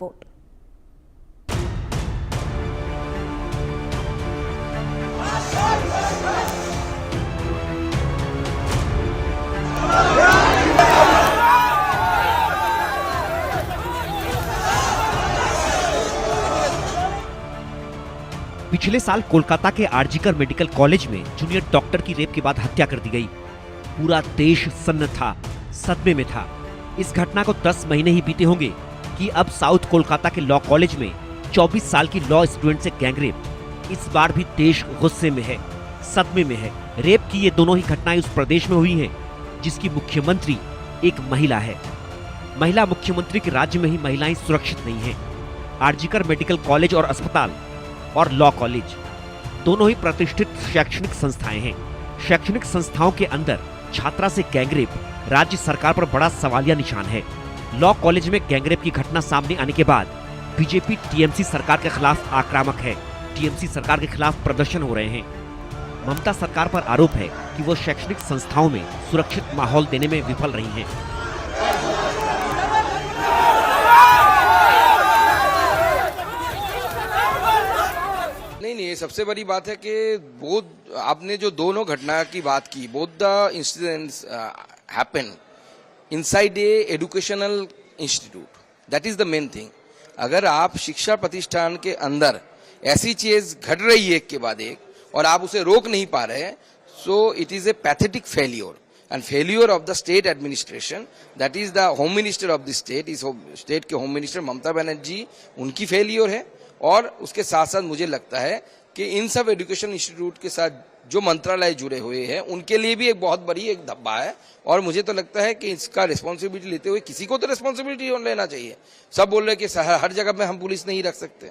Report. पिछले साल कोलकाता के आरजीकर मेडिकल कॉलेज में जूनियर डॉक्टर की रेप के बाद हत्या कर दी गई। पूरा देश सन्न था, सदमे में था। इस घटना को 10 महीने ही बीते होंगे कि अब साउथ कोलकाता के लॉ कॉलेज में 24 साल की लॉ स्टूडेंट से गैंगरेप। इस बार भी देश गुस्से में है, सदमे में है। रेप की ये दोनों ही घटनाएं उस प्रदेश में हुई हैं जिसकी मुख्यमंत्री एक महिला है। महिला मुख्यमंत्री के राज्य में ही महिलाएं सुरक्षित नहीं हैं। आरजीकर मेडिकल कॉलेज और अस्पताल और लॉ कॉलेज दोनों ही प्रतिष्ठित शैक्षणिक संस्थाएं हैं। शैक्षणिक संस्थाओं के अंदर छात्रा से गैंगरेप राज्य सरकार पर बड़ा सवालिया निशान है। लॉ कॉलेज में गैंगरेप की घटना सामने आने के बाद बीजेपी टीएमसी सरकार के खिलाफ आक्रामक है। टीएमसी सरकार के खिलाफ प्रदर्शन हो रहे हैं। ममता सरकार पर आरोप है कि वो शैक्षणिक संस्थाओं में सुरक्षित माहौल देने में विफल रही हैं। नहीं, ये सबसे बड़ी बात है कि बोथ आपने जो दोनों घटना की बात की, both the incidents happen inside a educational institute. That is the main thing. अगर आप शिक्षा प्रतिष्ठान के अंदर ऐसी चीज घट रही है एक के बाद एक और आप उसे रोक नहीं पा रहे, so it is a pathetic failure and failure of the state administration. That is the home minister of the state. इस स्टेट के होम मिनिस्टर ममता बनर्जी, उनकी फेल्योर है। और उसके साथ साथ मुझे लगता है कि इन सब एजुकेशन इंस्टीट्यूट के साथ जो मंत्रालय जुड़े हुए हैं उनके लिए भी एक बहुत बड़ी एक धब्बा है। और मुझे तो लगता है कि इसका रिस्पॉन्सिबिलिटी लेते हुए किसी को तो रिस्पॉन्सिबिलिटी लेना चाहिए। सब बोल रहे हैं कि हर जगह में हम पुलिस नहीं रख सकते।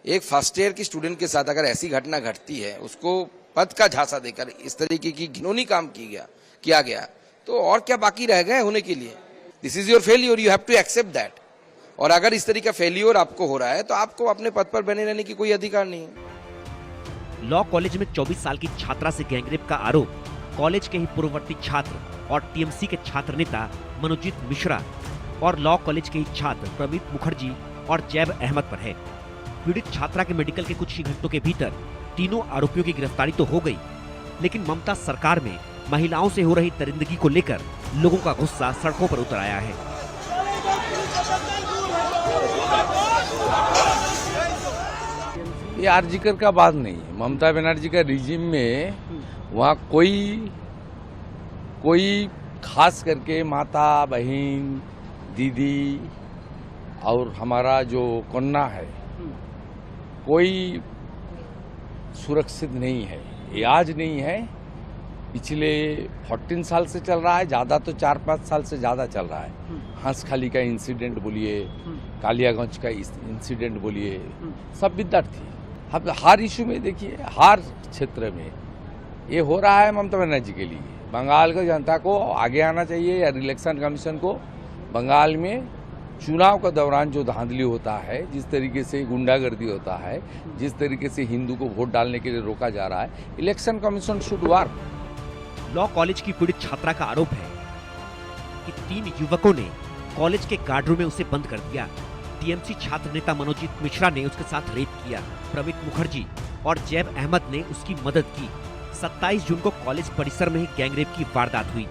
एक फर्स्ट ईयर की स्टूडेंट के साथ अगर ऐसी घटना घटती है, उसको पद का झांसा देकर इस तरीके की घिनौनी काम किया गया, तो और क्या बाकी रह गए होने के लिए। This is your failure, you have to accept that. और अगर इस तरीके का फेल्योर आपको हो रहा है तो आपको अपने पद पर बने रहने की कोई अधिकार नहीं है। लॉ कॉलेज में 24 साल की छात्रा से गैंगरेप का आरोप कॉलेज के ही पूर्ववर्ती छात्र और टीएमसी के छात्र नेता मनोजीत मिश्रा और लॉ कॉलेज के ही छात्र प्रमित मुखर्जी और जैब अहमद पर है। पीड़ित छात्रा के मेडिकल के कुछ ही घंटों के भीतर तीनों आरोपियों की गिरफ्तारी तो हो गई, लेकिन ममता सरकार में महिलाओं से हो रही दरिंदगी को लेकर लोगों का गुस्सा सड़कों पर उतर आया है। ये आरजीकर का बात नहीं है। ममता बनर्जी का रिजिम में वहाँ कोई खास करके माता, बहन, दीदी और हमारा जो कन्या है, कोई सुरक्षित नहीं है। ये आज नहीं है, पिछले 14 साल से चल रहा है। ज़्यादा तो 4-5 साल से ज़्यादा चल रहा है। हंसखाली का इंसिडेंट बोलिए, कालियागंज का इंसिडेंट बोलिए, सब विद्यार्थी। अब हर इशू में देखिए, हर क्षेत्र में ये हो रहा है ममता बनर्जी के लिए। बंगाल की जनता को आगे आना चाहिए या इलेक्शन कमीशन को। बंगाल में चुनाव के दौरान जो धांधली होता है, जिस तरीके से गुंडागर्दी होता है, जिस तरीके से हिंदू को वोट डालने के लिए रोका जा रहा है, election commission should work. Law college की पीड़ित छात्रा का आरोप है कि 3 युवकों ने कॉलेज के गार्ड रूम में उसे बंद कर दिया। टीएमसी छात्र नेता मनोजीत मिश्रा ने उसके साथ रेप किया। प्रमित मुखर्जी और जैब अहमद ने उसकी मदद की। 27 जून को कॉलेज परिसर में ही गैंगरेप की वारदात हुई।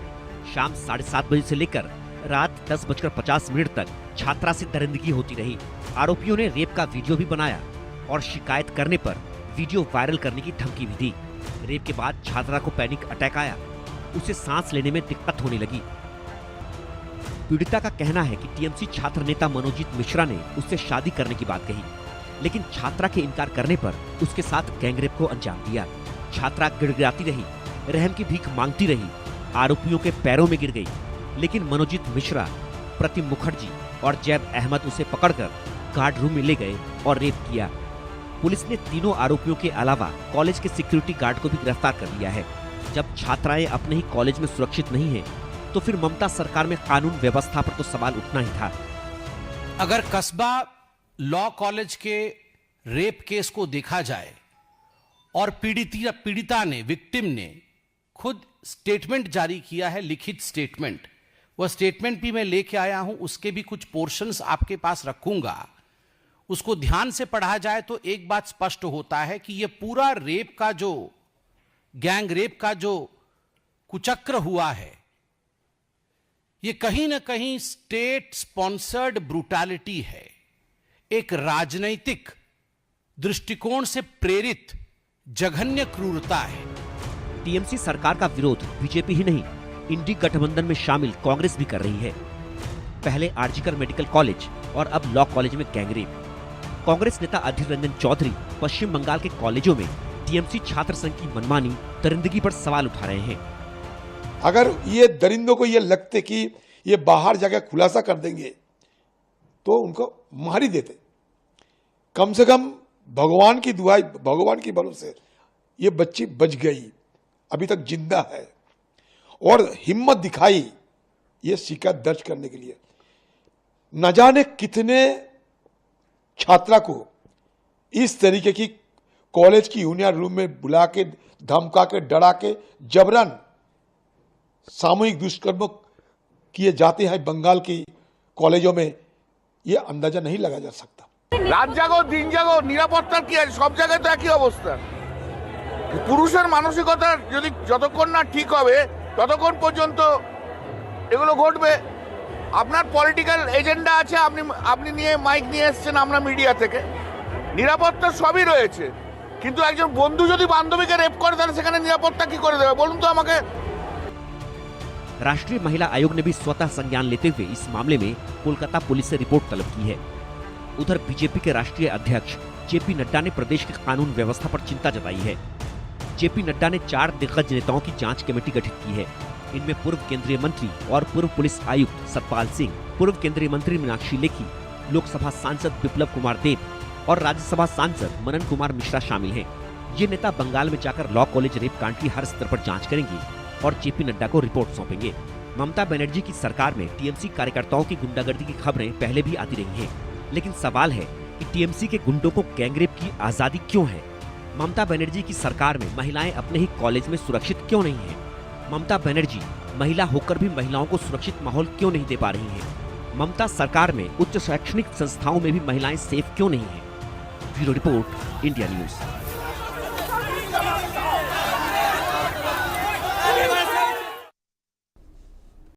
शाम 7:30 बजे से लेकर रात 10:50 तक छात्रा से दरिंदगी होती रही। आरोपियों ने रेप का वीडियो भी बनाया और शिकायत करने पर वीडियो वायरल करने की धमकी भी दी। रेप के बाद छात्रा को पैनिक अटैक आया। उसे सांस लेने में दिक्कत होने लगी। पीड़िता का कहना है कि टीएमसी छात्र नेता मनोजीत मिश्रा ने उससे शादी करने की बात कही, लेकिन छात्रा के इनकार करने पर उसके साथ गैंगरेप को अंजाम दिया। छात्रा गिड़गिड़ाती रही, रहम की भीख मांगती रही, आरोपियों के पैरों में गिर गई, लेकिन मनोजीत मिश्रा, प्रति मुखर्जी और जैब अहमद उसे पकड़कर गार्ड रूम में ले गए और रेप किया। पुलिस ने तीनों आरोपियों के अलावा कॉलेज के सिक्योरिटी गार्ड को भी गिरफ्तार कर लिया है। जब छात्राएं अपने ही कॉलेज में सुरक्षित नहीं हैं, तो फिर ममता सरकार में कानून व्यवस्था पर तो सवाल उठना ही था। अगर कस्बा लॉ कॉलेज के रेप केस को देखा जाए और पीड़िता ने, विक्टिम ने खुद स्टेटमेंट जारी किया है, लिखित स्टेटमेंट, वह स्टेटमेंट भी मैं लेके आया हूं, उसके भी कुछ पोर्शंस आपके पास रखूंगा। उसको ध्यान से पढ़ा जाए तो एक बात स्पष्ट होता है कि यह पूरा रेप का जो गैंग रेप का जो कुचक्र हुआ है, यह कहीं ना कहीं स्टेट स्पॉन्सर्ड ब्रूटैलिटी है, एक राजनैतिक दृष्टिकोण से प्रेरित जघन्य क्रूरता है। टीएमसी सरकार का विरोध बीजेपी ही नहीं, इंडी गठबंधन में शामिल कांग्रेस भी कर रही है। पहले आरजीकर मेडिकल कॉलेज और अब लॉ कॉलेज में गैंगरेप। कांग्रेस नेता अधीर रंजन चौधरी पश्चिम बंगाल के कॉलेजों में टीएमसी छात्र संघ की मनमानी दरिंदगी पर सवाल उठा रहे हैं। अगर ये दरिंदों को ये लगते कि ये बाहर जाकर खुलासा कर देंगे तो उनको मार ही देते। कम से कम भगवान की दुआई, भगवान की बलों से ये बच्ची बच गई, अभी तक जिंदा है और हिम्मत दिखाई ये शिकायत दर्ज करने के लिए। न जाने कितने छात्रा को इस तरीके की कॉलेज की यूनियन रूम में बुला के, धमका के, डरा के जबरन सामूहिक दुष्कर्म किए जाते हैं बंगाल की कॉलेजों में, ये अंदाजा नहीं लगा जा सकता। রাত জাগো দিন জাগো নিরাপত্তার কি আছে? সব জায়গায় তো একই অবস্থা। পুরুষের মানসিকতা যদি যতক্ষণ না ঠিক হবে ততক্ষণ পর্যন্ত এগুলো ঘটবে। আপনার পলিটিক্যাল এজেন্ডা আছে, আপনি নিয়ে মাইক নিয়ে এসেছেন আমরা মিডিয়া থেকে, নিরাপত্তা সবই রয়েছে, কিন্তু একজন বন্ধু যদি বান্ধবীকে রেপ করে তাহলে সেখানে নিরাপত্তা কি করে দেবে বলুন তো আমাকে। राष्ट्रीय महिला आयोग ने भी स्वतः संज्ञान लेते हुए इस मामले में कोलकाता पुलिस से रिपोर्ट तलब की है। उधर बीजेपी के राष्ट्रीय अध्यक्ष जेपी नड्डा ने प्रदेश की कानून व्यवस्था पर चिंता जताई है। जेपी नड्डा ने 4 दिग्गज नेताओं की जांच कमेटी गठित की है। इनमें पूर्व केंद्रीय मंत्री और पूर्व पुलिस आयुक्त सतपाल सिंह, पूर्व केंद्रीय मंत्री मीनाक्षी लेखी, लोकसभा सांसद विप्लव कुमार देब और राज्यसभा सांसद मनन कुमार मिश्रा शामिल हैं। ये नेता बंगाल में जाकर लॉ कॉलेज रेप कांड की हर स्तर पर जांच करेंगे और जेपी नड्डा को रिपोर्ट सौंपेंगे। ममता बनर्जी की सरकार में टीएमसी कार्यकर्ताओं की गुंडागर्दी की खबरें पहले भी आती रही हैं, लेकिन सवाल है कि टीएमसी के गुंडों को गैंगरेप की आजादी क्यों है? ममता बनर्जी की सरकार में महिलाएं अपने ही कॉलेज में सुरक्षित क्यों नहीं हैं? ममता बनर्जी महिला होकर भी महिलाओं को सुरक्षित माहौल क्यों नहीं दे पा रही हैं? ममता सरकार में उच्च शैक्षणिक संस्थाओं में भी महिलाएं सेफ क्यों नहीं हैं? Bureau report, India news.